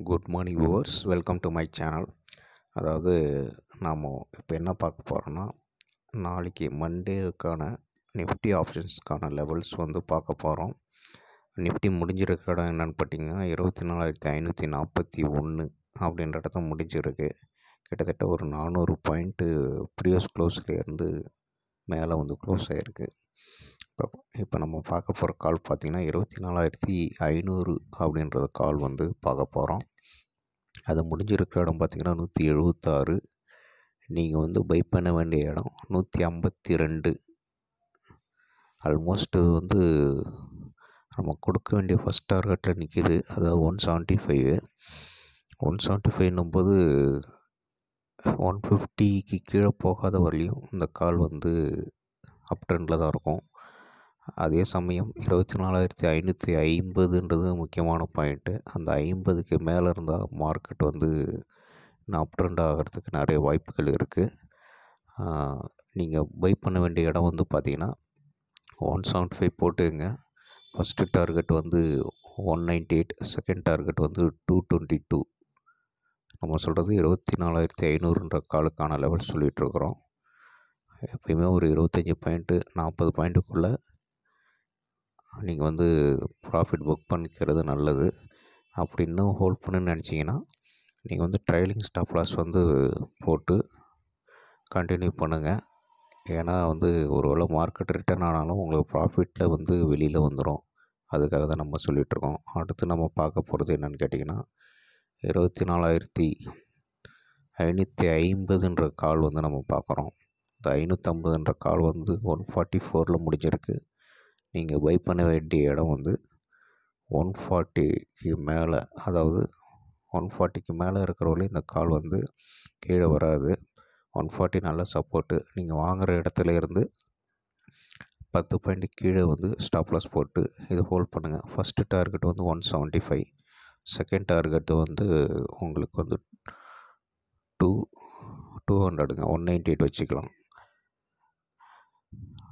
Good morning viewers, welcome to my channel. அதாவது நாம் இப்போ என்ன பார்க்க போகிறோன்னா, நாளைக்கு மண்டேக்கான நிஃப்டி ஆப்ஷன்ஸ்க்கான லெவல்ஸ் பார்க்க போகிறோம். நிஃப்டி முடிஞ்சிருக்க இடம் என்னென்னு பார்த்தீங்கன்னா 24,541 அப்படின்ற இடத்த முடிஞ்சிருக்கு. கிட்டத்தட்ட ஒரு 400 பாயிண்ட்டு ப்ரீவியஸ் க்ளோஸ்லேருந்து மேலே க்ளோஸ் ஆகிருக்கு. இப்போ நம்ம பார்க்க போகிற கால் பார்த்திங்கன்னா 24,500 அப்படின்றத கால் பார்க்க போகிறோம். அது முடிஞ்சிருக்கிற இடம் பார்த்திங்கன்னா 176. நீங்கள் பை பண்ண வேண்டிய இடம் 152. ஆல்மோஸ்ட்டு நம்ம கொடுக்க வேண்டிய ஃபஸ்ட் டார்கெட்டில் நிற்கிது. அதாவது 175. 175 போது 150க்கு கீழே போகாத வரலையும் இந்த கால் அப் ட்ரெண்டில் தான் இருக்கும். அதே சமயம் 24,550ன்றது முக்கியமான பாயிண்ட்டு. அந்த 50க்கு மேலே இருந்தால் மார்க்கெட் இன்னும் அப் ட்ரெண்ட் ஆகிறதுக்கு நிறைய வாய்ப்புகள் இருக்குது. நீங்கள் பை பண்ண வேண்டிய இடம் பார்த்திங்கன்னா 175 போட்டுங்க. First target 198, second target 222. நம்ம சொல்கிறது 24,500ன்ற காலுக்கான லெவல் சொல்லிகிட்ருக்குறோம். எப்பயுமே ஒரு 25 பாயிண்ட்டு 40 பாயிண்ட்டுக்குள்ளே நீங்கள் ப்ராஃபிட் புக் பண்ணிக்கிறது நல்லது. அப்படி இன்னும் ஹோல்ட் பண்ணுன்னு நினச்சிங்கன்னா நீங்கள் ட்ரைலிங் ஸ்டாப் லாஸ் போட்டு கண்டினியூ பண்ணுங்கள். ஏன்னா ஒரு வேளை மார்க்கெட் ரிட்டர்ன் ஆனாலும் உங்களுக்கு ப்ராஃபிட்டில் வெளியில் வந்துடும். அதுக்காக தான் நம்ம சொல்லிகிட்ருக்கோம். அடுத்து நம்ம பார்க்க போகிறது என்னென்னு கேட்டிங்கன்னா 24,550ன்ற கால் நம்ம பார்க்குறோம். இந்த 550ன்ற கால் 144 முடிஞ்சிருக்கு. நீங்கள் பை பண்ண வேண்டிய இடம் 140க்கு மேலே, அதாவது 140க்கு மேலே இருக்கிறவரையும் இந்த கால் கீழே வராது. 140 நல்ல சப்போர்ட்டு. நீங்கள் வாங்குகிற இடத்துல இருந்து 10 பாயிண்ட் கீழே ஸ்டாப் லாஸ் போட்டு இது ஹோல்ட் பண்ணுங்கள். ஃபஸ்ட்டு டார்கெட் 175, செகண்ட் டார்கெட்டு உங்களுக்கு 200ங்க, 198 வச்சுக்கலாம்.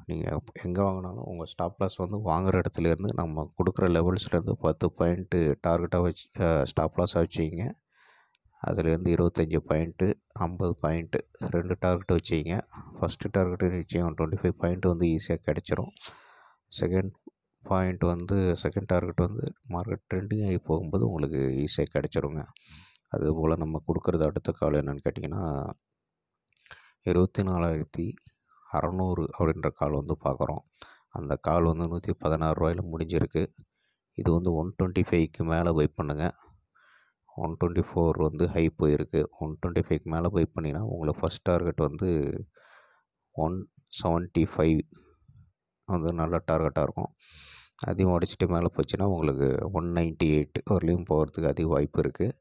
நீங்கள் எங்கே வாங்கினாலும் உங்கள் ஸ்டாப் லாஸ் வாங்குகிற இடத்துலேருந்து நம்ம கொடுக்குற லெவல்ஸ்லேருந்து 10 பாயிண்ட்டு டார்கெட்டாக வச்சு ஸ்டாப் லாஸாக வச்சுக்கிங்க. அதுலேருந்து 25 பாயிண்ட்டு 50 பாயிண்ட்டு 2 டார்கெட்டு வச்சுக்கிங்க. ஃபஸ்ட்டு டார்கெட்டு நிச்சயம் 25 பாயிண்ட்டு ஈஸியாக கிடச்சிரும். Second second target market trending ஆகி போகும்போது உங்களுக்கு ஈஸியாக கிடச்சிருங்க. அதுபோல் நம்ம கொடுக்குறது அடுத்த கால் என்னென்னு கேட்டிங்கன்னா 24,600 அப்படின்ற கால் பார்க்குறோம். அந்த கால் 116 ரூபாயில் முடிஞ்சிருக்கு. இது 125க்கு மேலே பை பண்ணுங்கள். 124 ஹை போயிருக்கு. 125க்கு மேலே பை பண்ணிங்கன்னா உங்களுக்கு ஃபஸ்ட் டார்கெட் 175 நல்ல டார்கெட்டாக இருக்கும். அதையும் உடச்சிட்டு மேலே போச்சுன்னா உங்களுக்கு 198 வரலையும் போகிறதுக்கு அதிக வாய்ப்பு இருக்குது.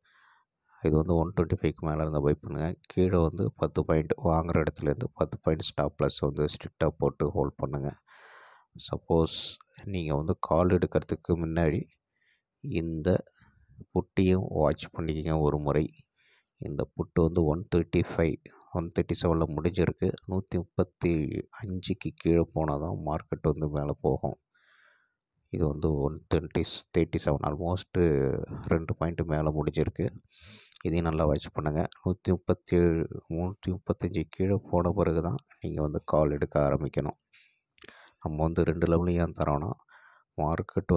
இது 125க்கு மேலே இருந்தால் பை பண்ணுங்கள். கீழே 10 பாயிண்ட் வாங்குகிற இடத்துலேருந்து 10 பாயிண்ட் ஸ்டாப் லாஸ் ஸ்ட்ரிக்டாக போட்டு ஹோல்ட் பண்ணுங்கள். சப்போஸ் நீங்கள் கால் எடுக்கிறதுக்கு முன்னாடி இந்த புட்டையும் வாட்ச் பண்ணிக்கங்க ஒரு முறை. இந்த புட்டு 137 முடிஞ்சிருக்கு. 135க்கு கீழே போனால் தான் மார்க்கெட் மேலே போகும். இது 137 ஆல்மோஸ்ட்டு 2 பாயிண்ட்டு மேலே முடிஞ்சிருக்கு. இதையும் நல்லா வாட்ச் பண்ணுங்கள். 137 135 கீழே போன பிறகு தான் நீங்கள் கால் எடுக்க ஆரம்பிக்கணும். நம்ம 2 லெவலையும் ஏன் தரோன்னா, மார்க்கெட்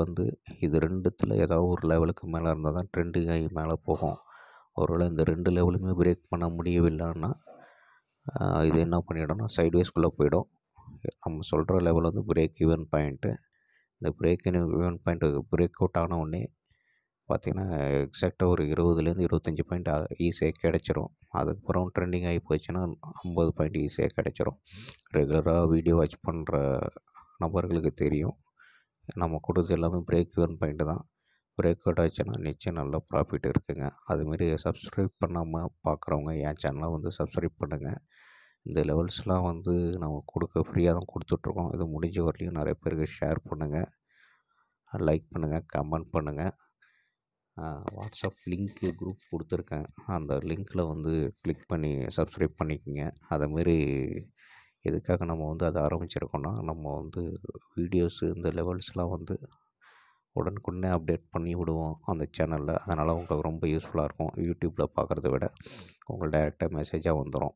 இது ரெண்டுத்தில் ஏதாவது ஒரு லெவலுக்கு மேலே இருந்தால் தான் ட்ரெண்டிங் ஆகி மேலே போகும். ஒருவேளை இந்த 2 லெவலுமே பிரேக் பண்ண முடியவில்லைன்னா இது என்ன பண்ணிவிடும்னா சைட்வேஸ்குள்ளே போயிடும். நம்ம சொல்கிற லெவல் பிரேக் ஈவன் பாயிண்ட்டு. இந்த break even point break out ஆன உடனே பார்த்திங்கன்னா எக்ஸாக்டாக ஒரு 20லேருந்து 25 பாயிண்ட் ஈஸியாக கிடச்சிரும். அதுக்கப்புறம் ட்ரெண்டிங் ஆகி போச்சுன்னா 50 பாயிண்ட் ஈஸியாக கிடச்சிரும். ரெகுலராக வீடியோ வாட்ச் பண்ணுற நபர்களுக்கு தெரியும். நம்ம கொடுத்தது எல்லாமே பிரேக் ஈவன் பாயிண்ட்டு தான். பிரேக் அவுட் ஆச்சுன்னா நிச்சயம் நல்ல ப்ராஃபிட் இருக்குங்க. அதுமாரி சப்ஸ்கிரைப் பண்ணாமல் பார்க்குறவங்க என் சேனலை சப்ஸ்கிரைப் பண்ணுங்கள். இந்த லெவல்ஸ்லாம் நம்ம ஃப்ரீயாக தான் கொடுத்துட்ருக்கோம். இது முடிஞ்ச வரலையும் நிறைய பேருக்கு ஷேர் பண்ணுங்கள், லைக் பண்ணுங்கள், கமெண்ட் பண்ணுங்கள். வாட்ஸ்அப் லிங்க்கு குரூப் கொடுத்துருக்கேன். அந்த லிங்க்கில் கிளிக் பண்ணி சப்ஸ்கிரைப் பண்ணிக்கோங்க. அதேமாரி எதுக்காக நம்ம அதை ஆரம்பிச்சிருக்கோன்னா, நம்ம வீடியோஸு இந்த லெவல்ஸ்லாம் உடனுக்குடனே அப்டேட் பண்ணி விடுவோம் அந்த சேனலில். அதனால் உங்களுக்கு ரொம்ப யூஸ்ஃபுல்லாக இருக்கும். யூடியூப்பில் பார்க்குறத விட உங்களுக்கு டைரெக்டாக மெசேஜாக வந்துடும்.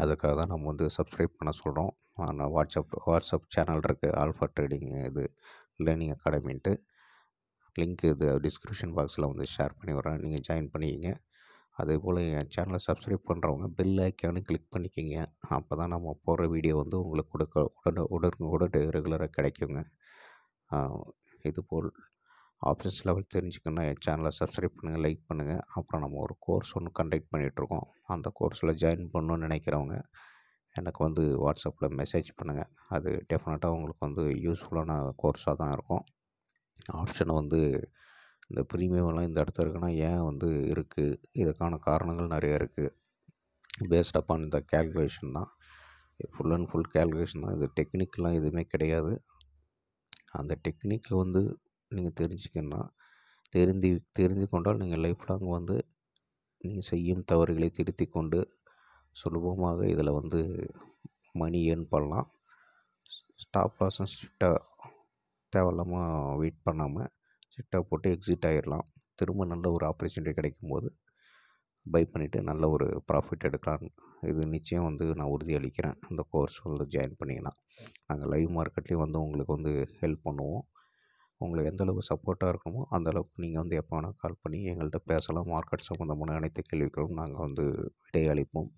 அதுக்காக தான் நம்ம வந்து சப்ஸ்கிரைப் பண்ண சொல்கிறோம். ஆனால் வாட்ஸ்அப் சேனல் இருக்குது, ஆல்ஃபா ட்ரேடிங் இது லேர்னிங் அகாடமின்ட்டு. லிங்க் இது டிஸ்கிரிப்ஷன் பாக்ஸில் வந்து ஷேர் பண்ணி விட்றேன், நீங்கள் ஜாயின் பண்ணிக்கிங்க. அதேபோல் என் சேனலை சப்ஸ்கிரைப் பண்ணுறவங்க பெல் ஐக்கானு கிளிக் பண்ணிக்கிங்க. அப்போ தான் நம்ம போடுற வீடியோ வந்து உங்களுக்கு உடனுக்குடன் ரெகுலராக கிடைக்குங்க. இதுபோல் ஆப்ஷன்ஸ் லெவல் தெரிஞ்சுக்கணுன்னா என் சேனலை சப்ஸ்கிரைப் பண்ணுங்கள், லைக் பண்ணுங்கள். அப்புறம் நம்ம ஒரு கோர்ஸ் ஒன்று கண்டக்ட் பண்ணிகிட்ருக்கோம். அந்த கோர்ஸில் ஜாயின் பண்ணணுன்னு நினைக்கிறவங்க எனக்கு வந்து வாட்ஸ்அப்பில் மெசேஜ் பண்ணுங்கள். அது டெஃபினட்டாக உங்களுக்கு வந்து யூஸ்ஃபுல்லான கோர்ஸாக தான் இருக்கும். ஆப்ஷனை வந்து இந்த ப்ரீமியம்லாம் இந்த இடத்துல இருக்குன்னா ஏன் வந்து இருக்குது, இதுக்கான காரணங்கள் நிறைய இருக்குது. பேஸ்ட் அப்பான் இந்த கேல்குலேஷன் தான், ஃபுல் அண்ட் ஃபுல் கேல்குலேஷன் தான். இது டெக்னிக்கெலாம் எதுவுமே கிடையாது. அந்த டெக்னிக்கில் வந்து நீங்கள் தெரிஞ்சுக்கணுன்னா தெரிந்து கொண்டால் நீங்கள் லைஃப் லாங் வந்து நீங்கள் செய்யும் தவறுகளை திருத்தி கொண்டு சுலபமாக இதில் வந்து மணி ஏர்ன் பண்ணலாம். ஸ்டாப் லாஸும் ஸ்ட்ரிக்டாக தேவையில்லாமல் வெயிட் பண்ணாமல் ஸ்ட்ரிக்டாக போட்டு எக்ஸிட் ஆகிடலாம். திரும்ப நல்ல ஒரு ஆப்பர்ச்சுனிட்டி கிடைக்கும்போது பை பண்ணிவிட்டு நல்ல ஒரு ப்ராஃபிட் எடுக்கலாம். இது நிச்சயம் வந்து நான் உறுதியளிக்கிறேன். அந்த கோர்ஸ் வந்து ஜாயின் பண்ணிங்கன்னா நாங்கள் லைவ் மார்க்கெட்லேயும் வந்து உங்களுக்கு வந்து ஹெல்ப் பண்ணுவோம். உங்களுக்கு எந்தளவுக்கு சப்போர்ட்டாக இருக்கணுமோ அந்தளவுக்கு நீங்கள் வந்து எப்போ வேணால் கால் பண்ணி எங்கள்கிட்ட பேசலாம். மார்க்கெட் சம்மந்தமான அனைத்து கேள்விகளும் நாங்கள் வந்து விடையளிப்போம்.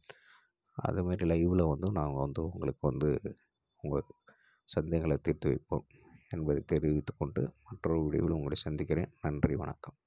அதுமாரி லைவில் வந்து நாங்கள் வந்து உங்களுக்கு வந்து உங்கள் சந்தேகங்களை தீர்த்து வைப்போம் என்பதை தெரிவித்துக்கொண்டு மற்றொரு வீடியோவில் உங்களை சந்திக்கிறேன். நன்றி, வணக்கம்.